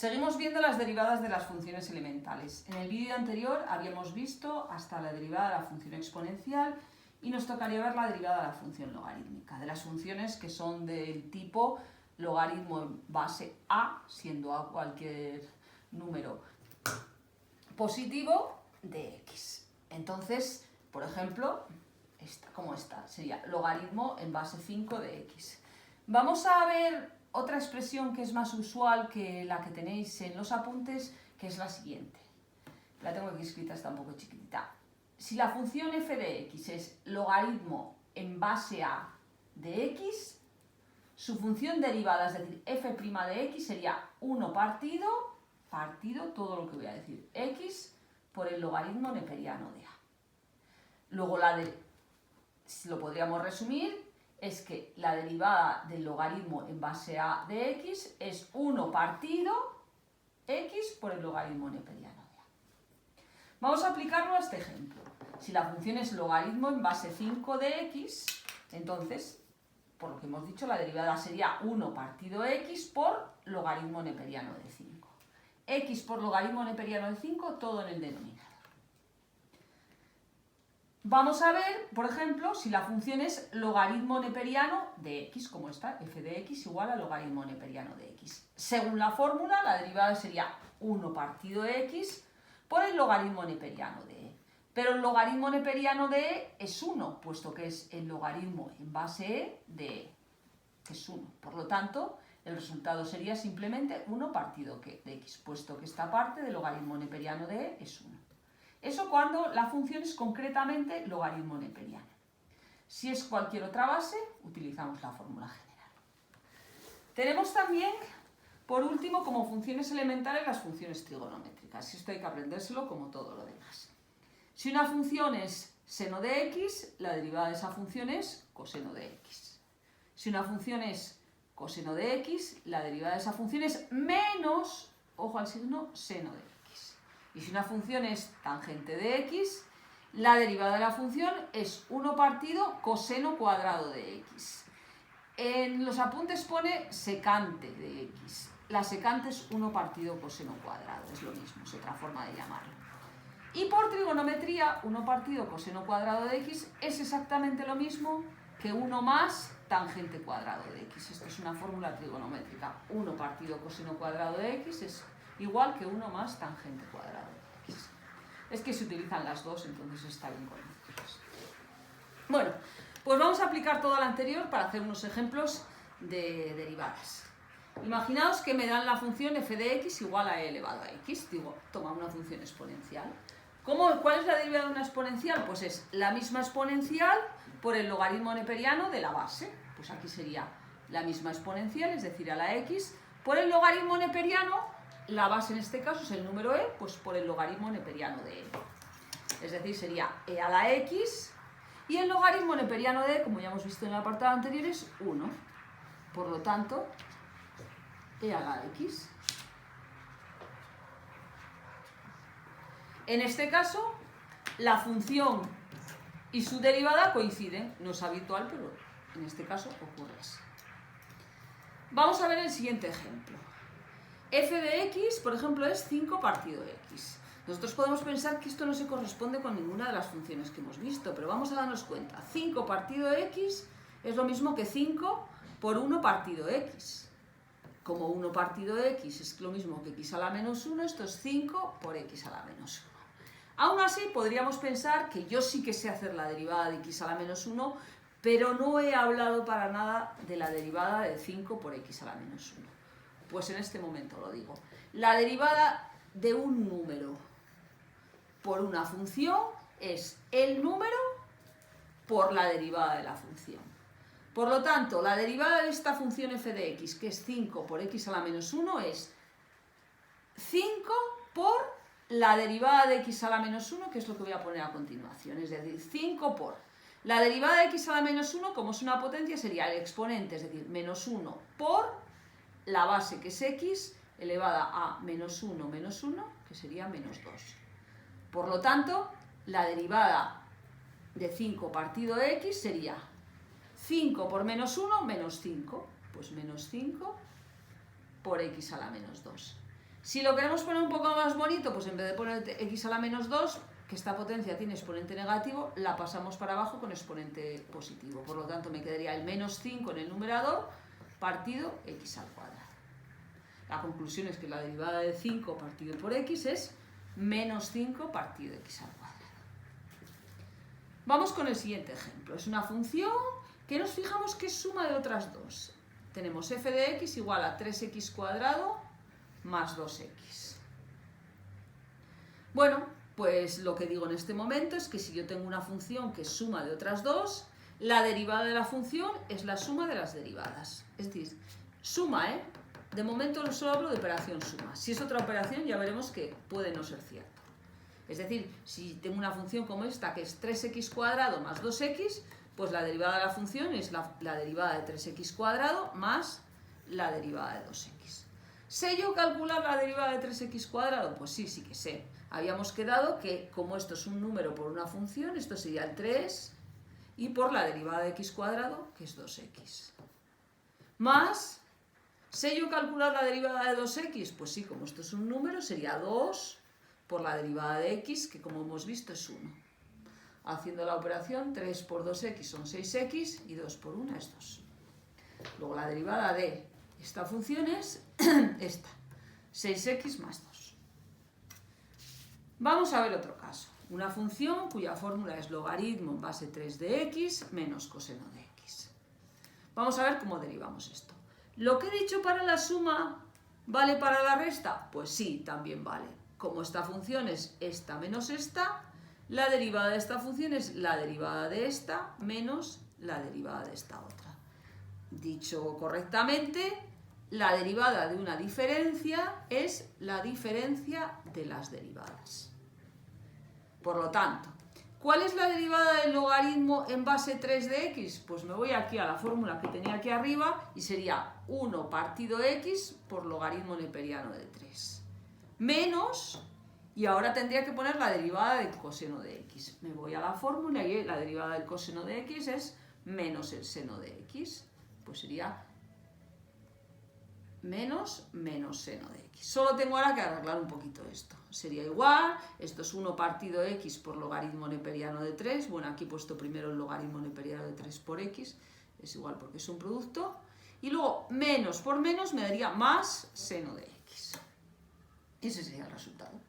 Seguimos viendo las derivadas de las funciones elementales. En el vídeo anterior habíamos visto hasta la derivada de la función exponencial y nos tocaría ver la derivada de la función logarítmica, de las funciones que son del tipo logaritmo en base a, siendo a cualquier número positivo de x. Entonces, por ejemplo, como esta sería logaritmo en base 5 de x. Vamos a ver otra expresión que es más usual que la que tenéis en los apuntes, que es la siguiente. La tengo aquí escrita, está un poco chiquitita. Si la función f de x es logaritmo en base a de x, su función derivada, es decir, f' de x, sería 1 partido, todo lo que voy a decir, x por el logaritmo neperiano de a. Luego lo podríamos resumir, es que la derivada del logaritmo en base a de x es 1 partido x por el logaritmo neperiano de a. Vamos a aplicarlo a este ejemplo. Si la función es logaritmo en base 5 de x, entonces, por lo que hemos dicho, la derivada sería 1 partido x por logaritmo neperiano de 5. X por logaritmo neperiano de 5, todo en el denominador. Vamos a ver, por ejemplo, si la función es logaritmo neperiano de x, como esta, f de x igual a logaritmo neperiano de x. Según la fórmula, la derivada sería 1 partido de x por el logaritmo neperiano de e. Pero el logaritmo neperiano de e es 1, puesto que es el logaritmo en base e de e, que es 1. Por lo tanto, el resultado sería simplemente 1 partido de x, puesto que esta parte del logaritmo neperiano de e es 1. Eso cuando la función es concretamente logaritmo neperiano. Si es cualquier otra base, utilizamos la fórmula general. Tenemos también, por último, como funciones elementales, las funciones trigonométricas. Esto hay que aprendérselo como todo lo demás. Si una función es seno de x, la derivada de esa función es coseno de x. Si una función es coseno de x, la derivada de esa función es menos, ojo al signo, seno de x. Y si una función es tangente de x, la derivada de la función es 1 partido coseno cuadrado de x. En los apuntes pone secante de x. La secante es 1 partido coseno cuadrado, es lo mismo, es otra forma de llamarlo. Y por trigonometría, 1 partido coseno cuadrado de x es exactamente lo mismo que 1 más tangente cuadrado de x. Esto es una fórmula trigonométrica. 1 partido coseno cuadrado de x es igual que 1 más tangente cuadrado de x. Es que se utilizan las dos, entonces está bien conocidas. Bueno, pues vamos a aplicar todo lo anterior para hacer unos ejemplos de derivadas. Imaginaos que me dan la función f de x igual a e elevado a x. Digo, toma una función exponencial. ¿Cuál es la derivada de una exponencial? Pues es la misma exponencial por el logaritmo neperiano de la base. Pues aquí sería la misma exponencial, es decir, a la x, por el logaritmo neperiano. La base en este caso es el número e, pues por el logaritmo neperiano de e. Es decir, sería e a la x y el logaritmo neperiano de e, como ya hemos visto en el apartado anterior, es 1. Por lo tanto, e a la x. En este caso, la función y su derivada coinciden. No es habitual, pero en este caso ocurre así. Vamos a ver el siguiente ejemplo. F de x, por ejemplo, es 5 partido x. Nosotros podemos pensar que esto no se corresponde con ninguna de las funciones que hemos visto, pero vamos a darnos cuenta. 5 partido x es lo mismo que 5 por 1 partido x. Como 1 partido x es lo mismo que x a la menos 1, esto es 5 por x a la menos 1. Aún así, podríamos pensar que yo sí que sé hacer la derivada de x a la menos 1, pero no he hablado para nada de la derivada de 5 por x a la menos 1. Pues en este momento lo digo. La derivada de un número por una función es el número por la derivada de la función. Por lo tanto, la derivada de esta función f de x, que es 5 por x a la menos 1, es 5 por la derivada de x a la menos 1, que es lo que voy a poner a continuación. Es decir, 5 por la derivada de x a la menos 1, como es una potencia, sería el exponente, es decir, menos 1 por la base, que es x, elevada a menos 1, que sería menos 2. Por lo tanto, la derivada de 5 partido de x sería 5 por menos 1, menos 5. Pues menos 5 por x a la menos 2. Si lo queremos poner un poco más bonito, pues en vez de poner x a la menos 2, que esta potencia tiene exponente negativo, la pasamos para abajo con exponente positivo. Por lo tanto, me quedaría el menos 5 en el numerador partido x al cuadrado. La conclusión es que la derivada de 5 partido por x es menos 5 partido x al cuadrado. Vamos con el siguiente ejemplo. Es una función que nos fijamos que es suma de otras dos. Tenemos f de x igual a 3x cuadrado más 2x. Bueno, pues lo que digo en este momento es que si yo tengo una función que es suma de otras dos, la derivada de la función es la suma de las derivadas. Es decir, suma, ¿eh? De momento solo hablo de operación suma. Si es otra operación ya veremos que puede no ser cierto. Es decir, si tengo una función como esta que es 3x cuadrado más 2x, pues la derivada de la función es la derivada de 3x cuadrado más la derivada de 2x. ¿Sé yo calcular la derivada de 3x cuadrado? Pues sí, sí que sé. Habíamos quedado que como esto es un número por una función, esto sería el 3 y por la derivada de x cuadrado, que es 2x. Más, ¿sé yo calcular la derivada de 2x? Pues sí, como esto es un número, sería 2 por la derivada de x, que como hemos visto es 1. Haciendo la operación, 3 por 2x son 6x y 2 por 1 es 2. Luego la derivada de esta función es esta, 6x más 2. Vamos a ver otro caso. Una función cuya fórmula es logaritmo en base 3 de x menos coseno de x. Vamos a ver cómo derivamos esto. ¿Lo que he dicho para la suma vale para la resta? Pues sí, también vale. Como esta función es esta menos esta, la derivada de esta función es la derivada de esta menos la derivada de esta otra. Dicho correctamente, la derivada de una diferencia es la diferencia de las derivadas. Por lo tanto, ¿cuál es la derivada del logaritmo en base 3 de x? Pues me voy aquí a la fórmula que tenía aquí arriba y sería 1 partido x por logaritmo neperiano de 3. Menos, y ahora tendría que poner la derivada del coseno de x. Me voy a la fórmula y la derivada del coseno de x es menos el seno de x. Pues sería menos seno de x. Solo tengo ahora que arreglar un poquito esto. Sería igual, esto es 1 partido x por logaritmo neperiano de 3. Bueno, aquí he puesto primero el logaritmo neperiano de 3 por x. Es igual porque es un producto. Y luego menos por menos me daría más seno de x. Ese sería el resultado.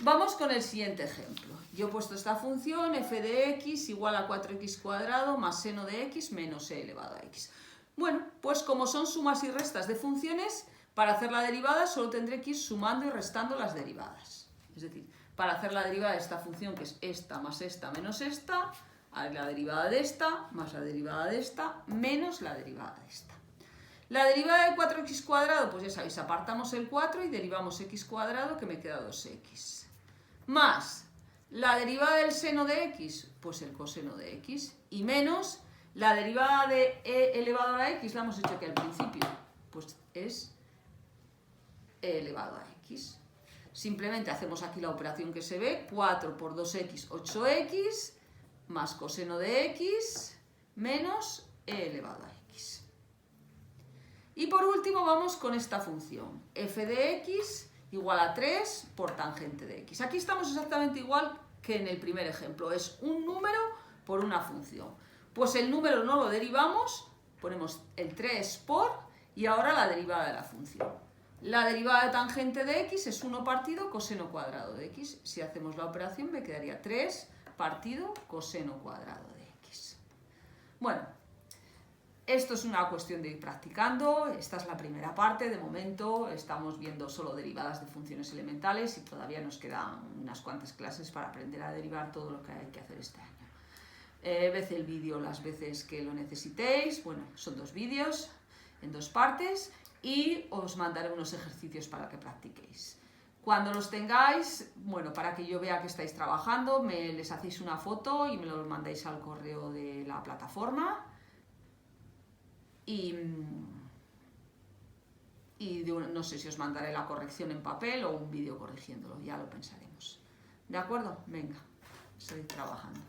Vamos con el siguiente ejemplo. Yo he puesto esta función f de x igual a 4x cuadrado más seno de x menos e elevado a x. Bueno, pues como son sumas y restas de funciones, para hacer la derivada solo tendré que ir sumando y restando las derivadas. Es decir, para hacer la derivada de esta función, que es esta más esta menos esta, la derivada de esta más la derivada de esta menos la derivada de esta. La derivada de 4x cuadrado, pues ya sabéis, apartamos el 4 y derivamos x cuadrado, que me queda 2x. Más la derivada del seno de x, pues el coseno de x. Y menos la derivada de e elevado a la x, la hemos hecho aquí al principio, pues es e elevado a x. Simplemente hacemos aquí la operación que se ve, 4 por 2x, 8x, más coseno de x, menos e elevado a x. Y por último vamos con esta función, f de x igual a 3 por tangente de x. Aquí estamos exactamente igual que en el primer ejemplo, es un número por una función. Pues el número no lo derivamos, ponemos el 3 por y ahora la derivada de la función. La derivada de tangente de x es 1 partido coseno cuadrado de x. Si hacemos la operación me quedaría 3 partido coseno cuadrado de x. Bueno, esto es una cuestión de ir practicando. Esta es la primera parte. De momento estamos viendo solo derivadas de funciones elementales y todavía nos quedan unas cuantas clases para aprender a derivar todo lo que hay que hacer este año. Ved el vídeo las veces que lo necesitéis. Bueno, son 2 vídeos en 2 partes y os mandaré unos ejercicios para que practiquéis. Cuando los tengáis, bueno, para que yo vea que estáis trabajando, les hacéis una foto y me lo mandáis al correo de la plataforma. Y no sé si os mandaré la corrección en papel o un vídeo corrigiéndolo, ya lo pensaremos. ¿De acuerdo? Venga, seguid trabajando.